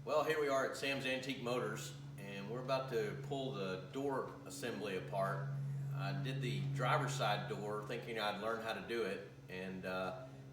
Well, here we are at Sam's Antique Motors, and we're about to pull the door assembly apart. I did the driver's side door thinking I'd learn how to do it, and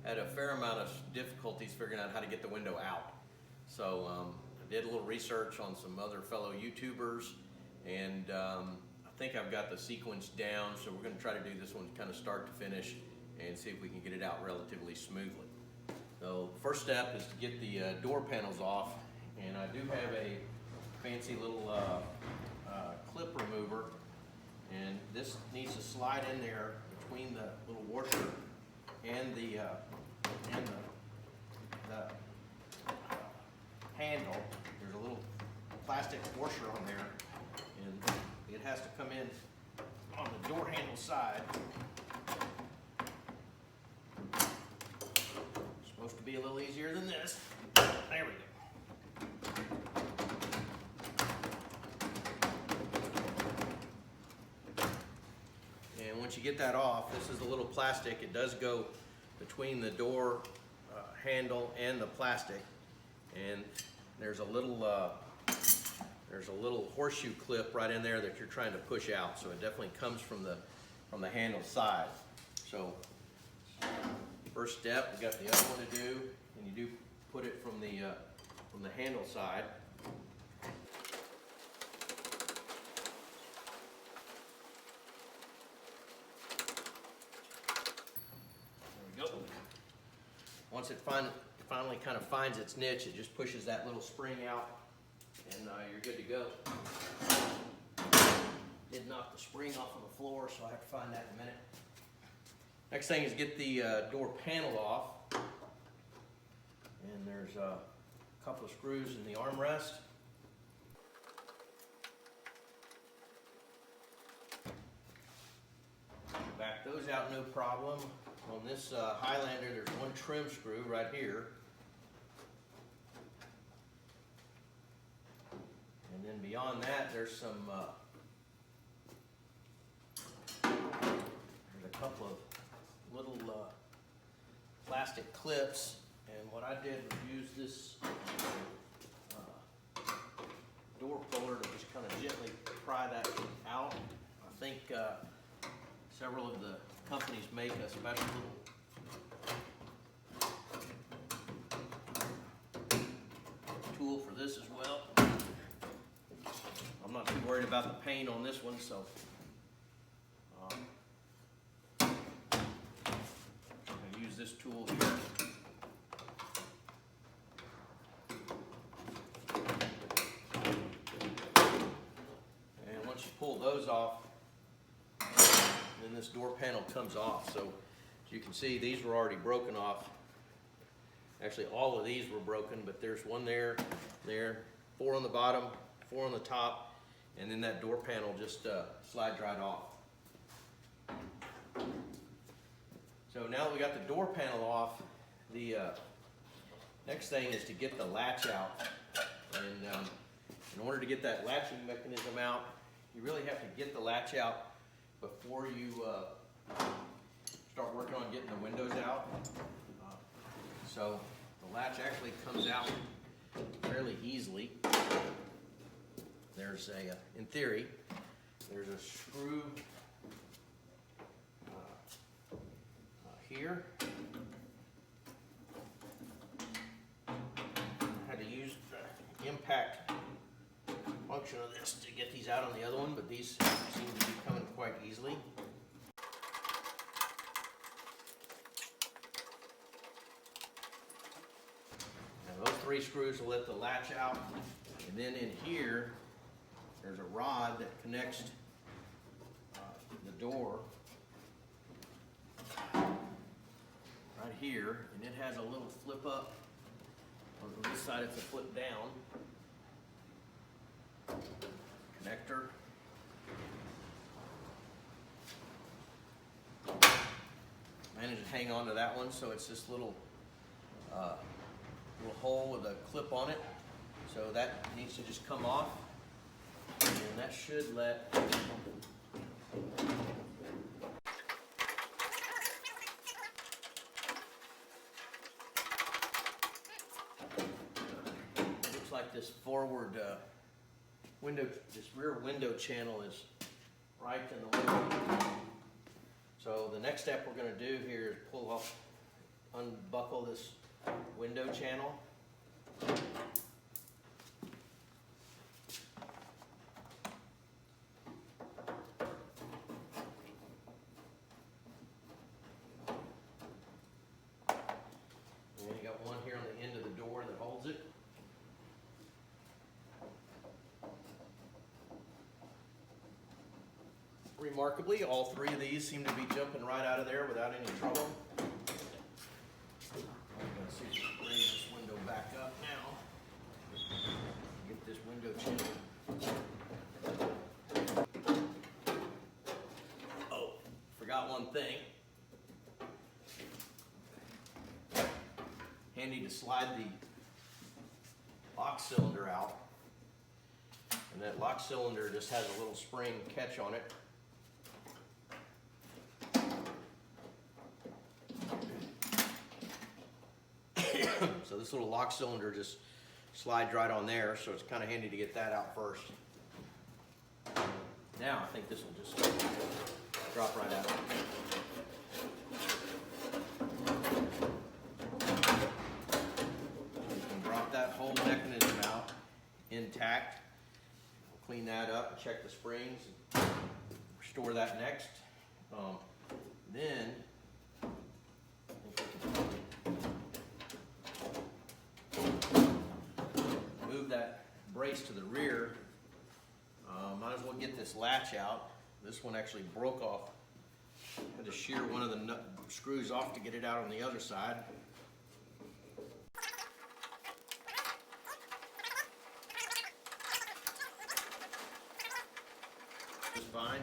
had a fair amount of difficulties figuring out how to get the window out. So I did a little research on some other fellow YouTubers, and I think I've got the sequence down, so we're going to try to do this one kind of start to finish and see if we can get it out relatively smoothly. So first step is to get the door panels off, and I do have a fancy little clip remover, and this needs to slide in there between the little washer and the handle. There's a little plastic washer on there, and it has to come in on the door handle side. It's supposed to be a little easier than this. There we go. And once you get that off, this is a little plastic. It does go between the door handle and the plastic, and there's a little horseshoe clip right in there that you're trying to push out. So it definitely comes from the handle side. So first step, we got the other one to do, and you do put it from the handle side. There we go. Once it finally kind of finds its niche, it just pushes that little spring out, and you're good to go. Did knock the spring off of the floor, so I have to find that in a minute. Next thing is get the door panel off, and there's a couple of screws in the armrest. Back those out no problem. On this Highlander, there's one trim screw right here. And then beyond that, there's a couple of little plastic clips, and what I did was use this door puller to just kind of gently pry that out. I think several of the companies make a special little tool for this as well. I'm not too worried about the paint on this one, so I'm going to use this tool here. And once you pull those off, then this door panel comes off. So as you can see, these were already broken off. Actually, all of these were broken, but there's one there, 4 on the bottom, 4 on the top, and then that door panel just slides right off. So now that we got the door panel off, the next thing is to get the latch out. And in order to get that latching mechanism out, you really have to get the latch out before you start working on getting the windows out. So the latch actually comes out fairly easily. There's in theory, there's a screw here. I had to use the impact function of this to get these out on the other one, but these seem to be coming quite easily. Now those 3 screws will let the latch out, and then in here there's a rod that connects the door right here, and it has a little flip up. On this side it's a flip down connector. Managed to hang on to that one, so it's this little hole with a clip on it. So that needs to just come off, and that should let this forward window, this rear window channel is right in the way. So the next step we're going to do here is pull off, unbuckle this window channel. And then you got one here on the end of the door that holds it. Remarkably, all three of these seem to be jumping right out of there without any trouble. I'm going to see if I can raise this window back up now. Get this window channel. Oh, forgot one thing. Handy to slide the lock cylinder out. And that lock cylinder just has a little spring catch on it. So this little lock cylinder just slides right on there, so it's kind of handy to get that out first. Now I think this will just drop right out. You can drop that whole mechanism out intact. We'll clean that up and check the springs and restore that next. Then move that brace to the rear. Might as well get this latch out. This one actually broke off. Had to shear one of the screws off to get it out on the other side. Just fine.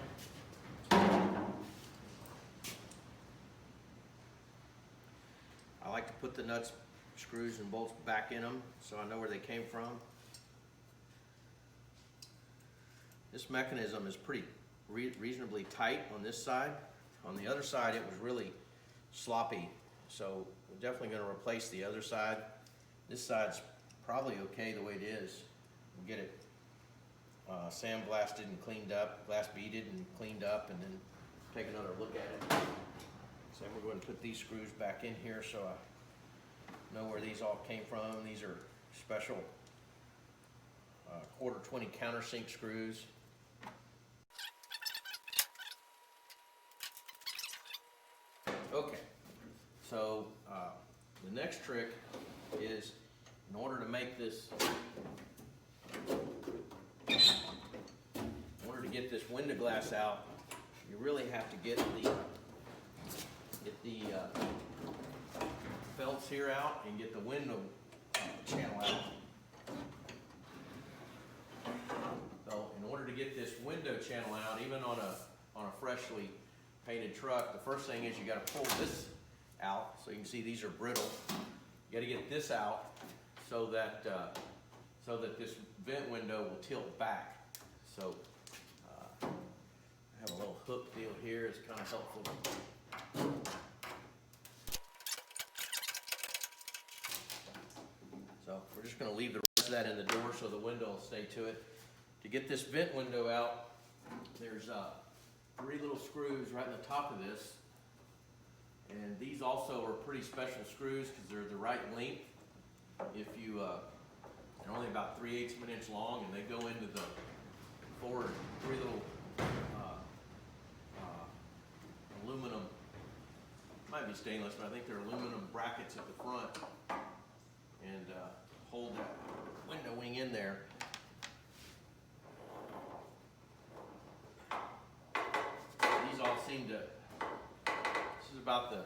I like to put the nuts, screws, and bolts back in them so I know where they came from. This mechanism is pretty reasonably tight on this side. On the other side it was really sloppy, so we're definitely going to replace the other side. This side's probably okay the way it is. We'll get it sandblasted and cleaned up, glass beaded and cleaned up, and then take another look at it. So we're going to put these screws back in here so I know where these all came from. These are special quarter 20 countersink screws. Okay, so the next trick is, in order to make this, in order to get this window glass out, you really have to get the felts here out and get the window channel out. So in order to get this window channel out, even on a freshly painted truck, the first thing is you got to pull this out. So you can see these are brittle. You got to get this out so that this vent window will tilt back. So I have a little hook deal here. It's kind of helpful. So we're just going to leave the rest of that in the door so the window will stay to it. To get this vent window out, there's 3 little screws right in the top of this, and these also are pretty special screws because they're the right length. If you they're only about 3/8 of an inch long, and they go into the forward 3 little aluminum, might be stainless, but I think they're aluminum brackets at the front, and hold that window wing in there. These all seem to, this is about the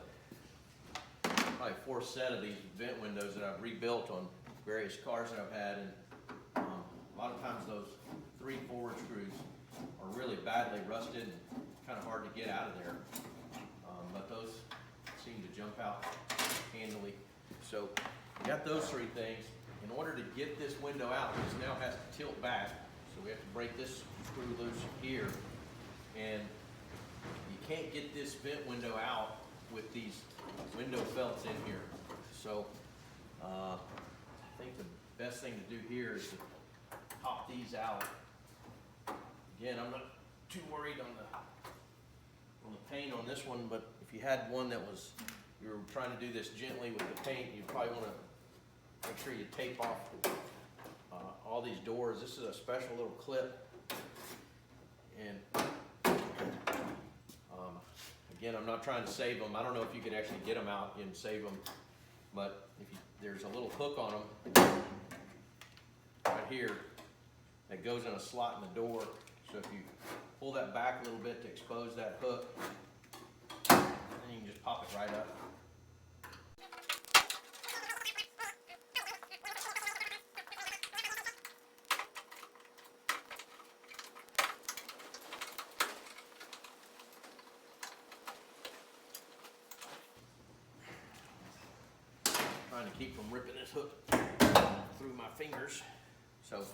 probably 4th set of these vent windows that I've rebuilt on various cars that I've had, and a lot of times those 3 forward screws are really badly rusted and kind of hard to get out of there, but those seem to jump out handily. So we got those 3 things. In order to get this window out, this now has to tilt back, so we have to break this screw loose here, and you can't get this vent window out with these window felts in here. So I think the best thing to do here is to pop these out. Again, I'm not too worried on the paint on this one, but if you had one that was, you were trying to do this gently with the paint, you probably want to make sure you tape off all these doors. This is a special little clip, and again, I'm not trying to save them. I don't know if you could actually get them out and save them, but if you, there's a little hook on them right here that goes in a slot in the door. So if you pull that back a little bit to expose that hook, then you can just pop it right up. Trying to keep from ripping this hook through my fingers. So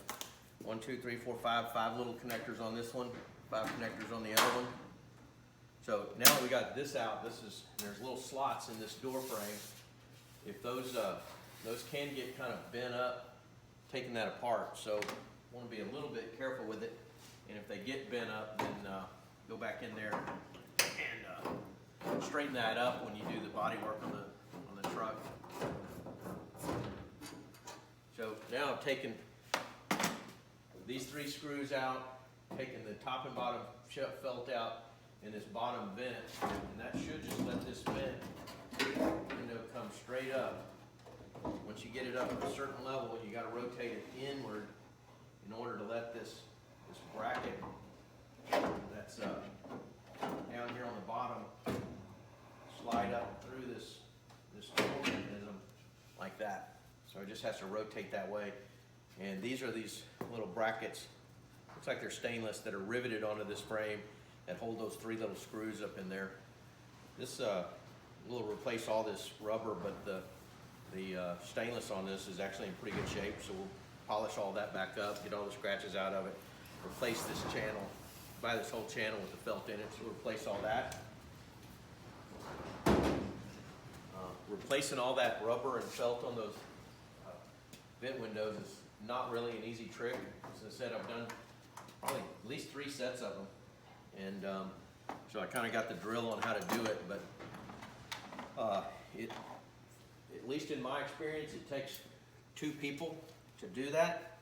1, 2, 3, 4, 5 little connectors on this one, 5 connectors on the other one. So now that we got this out, there's little slots in this door frame. If those can get kind of bent up, taking that apart. So want to be a little bit careful with it. And if they get bent up, then go back in there and straighten that up when you do the body work on the truck. So now I've taken these 3 screws out, taking the top and bottom felt out in this bottom vent, and that should just let this vent window come straight up. Once you get it up to a certain level, you got to rotate it inward in order to let this bracket that's down here on the bottom slide up through this door mechanism like that. So it just has to rotate that way. And these are these little brackets, looks like they're stainless, that are riveted onto this frame that hold those 3 little screws up in there. This will replace all this rubber, but the stainless on this is actually in pretty good shape, so we'll polish all that back up, get all the scratches out of it, replace this channel, buy this whole channel with the felt in it, so we'll replace all that. Replacing all that rubber and felt on those vent windows is not really an easy trick. As I said, I've done probably at least 3 sets of them, and so I kind of got the drill on how to do it. But at least in my experience, it takes 2 people to do that.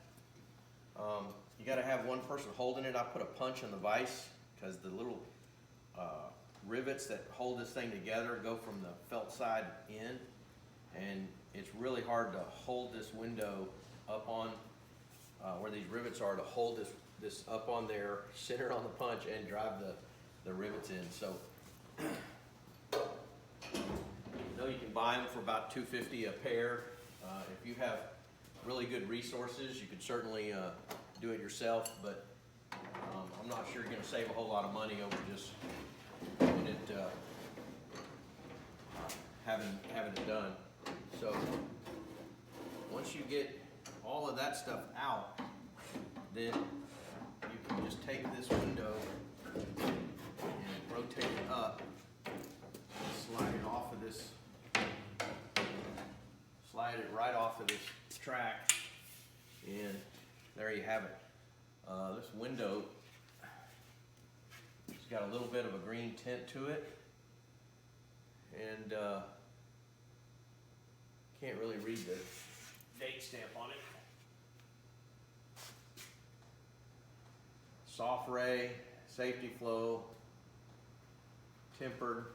You got to have one person holding it. I put a punch in the vise because the little rivets that hold this thing together go from the felt side in, and it's really hard to hold this window up on where these rivets are, to hold this up on there, center on the punch, and drive the rivets in. So you can buy them for about $2.50 a pair. If you have really good resources, you could certainly do it yourself, but I'm not sure you're going to save a whole lot of money over just doing it, having it done. So once you get all of that stuff out, then you can just take this window and rotate it up, and slide it off of this, slide it right off of this track, and there you have it. This window has got a little bit of a green tint to it, and can't really read the date stamp on it. Soft ray, safety flow, tempered,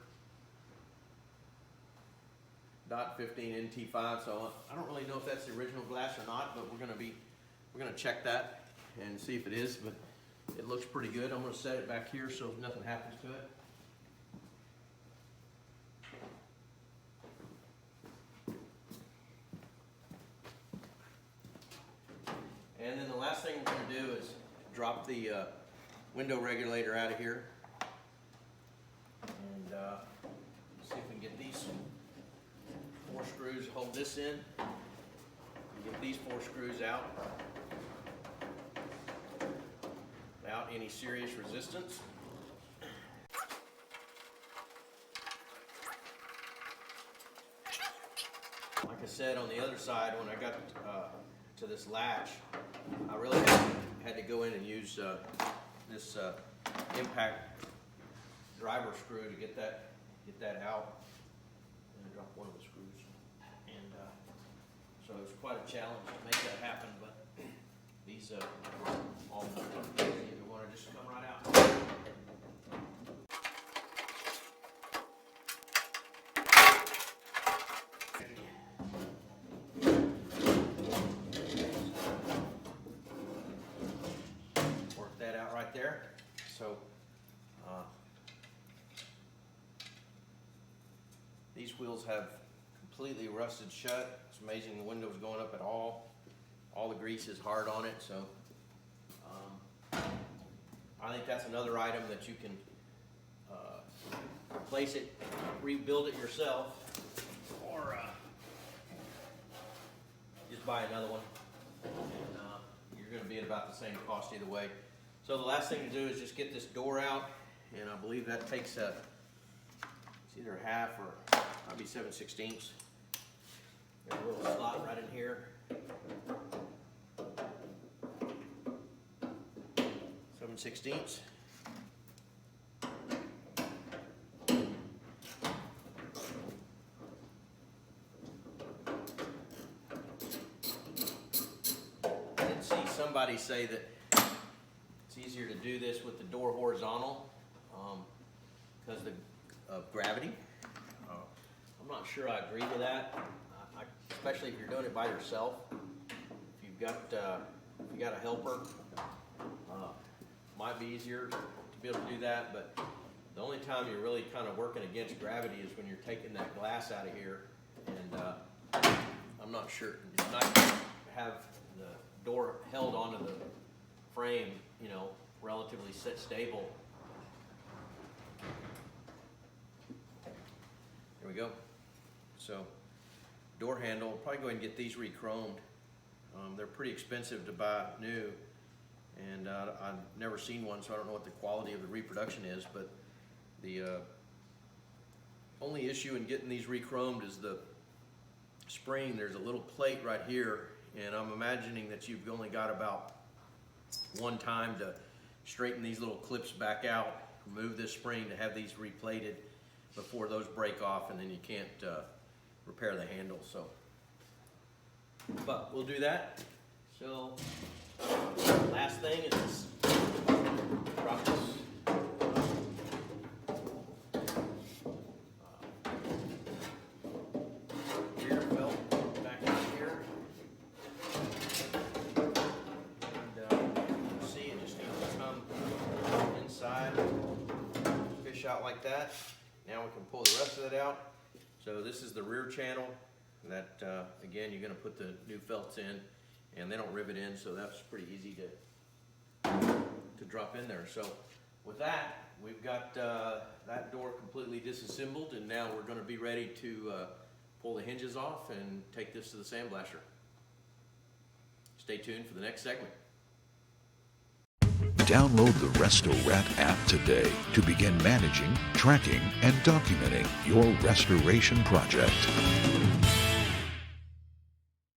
dot 15 NT5. So I don't really know if that's the original glass or not, but we're gonna check that and see if it is. But it looks pretty good. I'm gonna set it back here so nothing happens to it. And then the last thing we're going to do is drop the window regulator out of here, and see if we can get these 4 screws, hold this in, and get these 4 screws out without any serious resistance. Like I said, on the other side, when I got to this latch, I really had to go in and use this impact driver screw to get that out. And I dropped one of the screws, and so it was quite a challenge to make that happen. But these all you want to just come right out. Work that out right there. So these wheels have completely rusted shut. It's amazing the window's going up at all. All the grease is hard on it, so I think that's another item that you can replace it, rebuild it yourself, or just buy another one. And you're going to be at about the same cost either way. So the last thing to do is just get this door out, and I believe that takes it's either half or maybe 7/16. Got a little slot right in here. 7/16. I did see somebody say that it's easier to do this with the door horizontal because of gravity. I'm not sure I agree with that, especially if you're doing it by yourself. If you got a helper, might be easier to be able to do that. But the only time you're really kind of working against gravity is when you're taking that glass out of here. And I'm not sure. It's nice to have the door held onto the frame, you know, relatively set stable. There we go. So, door handle, probably go ahead and get these re-chromed. They're pretty expensive to buy new, and I've never seen one, so I don't know what the quality of the reproduction is, but the only issue in getting these re-chromed is the spring. There's a little plate right here, and I'm imagining that you've only got about one time to straighten these little clips back out, remove this spring to have these replated before those break off, and then you can't repair the handle. So, but we'll do that. So, last thing is drop this rear belt back in here, and you see it just needs to come inside, fish out like that. Now we can pull the rest of it out. So this is the rear channel that, again, you're going to put the new felts in, and they don't rivet in, so that's pretty easy to drop in there. So with that, we've got that door completely disassembled, and now we're going to be ready to pull the hinges off and take this to the sandblaster. Stay tuned for the next segment. Download the Resto-Rat app today to begin managing, tracking, and documenting your restoration project.